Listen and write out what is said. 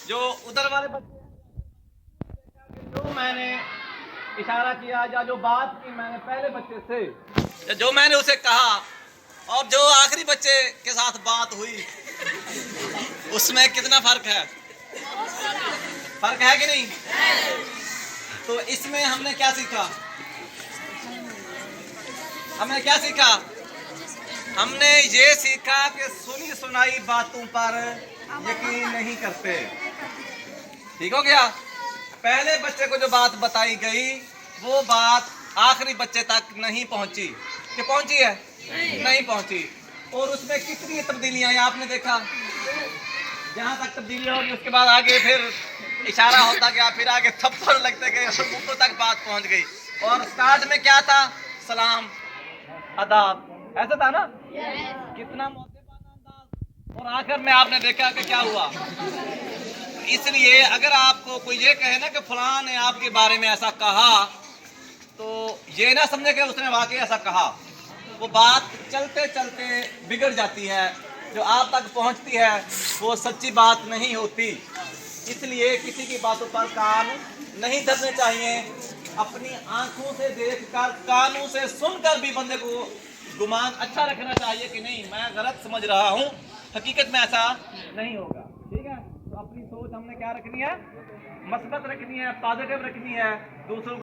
जो उधर वाले बच्चे जो मैंने इशारा किया या जो बात की मैंने पहले बच्चे से, जो मैंने उसे कहा, और जो आखिरी बच्चे के साथ बात हुई, उसमें कितना फर्क है? फर्क है कि नहीं? तो इसमें हमने क्या सीखा? हमने क्या सीखा? हमने ये सीखा कि सुनी सुनाई बातों पर यकीन नहीं करते। ठीक हो गया? पहले बच्चे को जो बात बताई गई वो बात आखिरी बच्चे तक नहीं पहुंची। कि पहुंची है? नहीं पहुंची। और उसमें कितनी तब्दीलियां आई आपने देखा। जहां तक तब्दीली होगी उसके बाद आगे फिर इशारा होता गया, फिर आगे थप्पड़ लगते गए और मुंह तक बात पहुंच गई। और स्टार्ट में क्या था? सलाम, आदाब, ऐसा था ना? कितना मौतेबाना अंदाज। और आखिर में आपने देखा कि क्या हुआ। इसलिए अगर आपको कोई ये कहे ना कि फलां ने आपके बारे में ऐसा कहा, तो ये ना समझे कि उसने वाकई ऐसा कहा। वो बात चलते चलते बिगड़ जाती है, जो आप तक पहुंचती है वो सच्ची बात नहीं होती। इसलिए किसी की बातों पर कान नहीं धरने चाहिए। अपनी आंखों से देखकर, कानों से सुनकर भी बंदे को गुमान अच्छा रखना चाहिए कि नहीं, मैं गलत समझ रहा हूँ, हकीकत में ऐसा नहीं होगा। ठीक है? तो अपनी सोच हमने क्या रखनी है? मस्बत रखनी है, पॉजिटिव रखनी है। दूसरों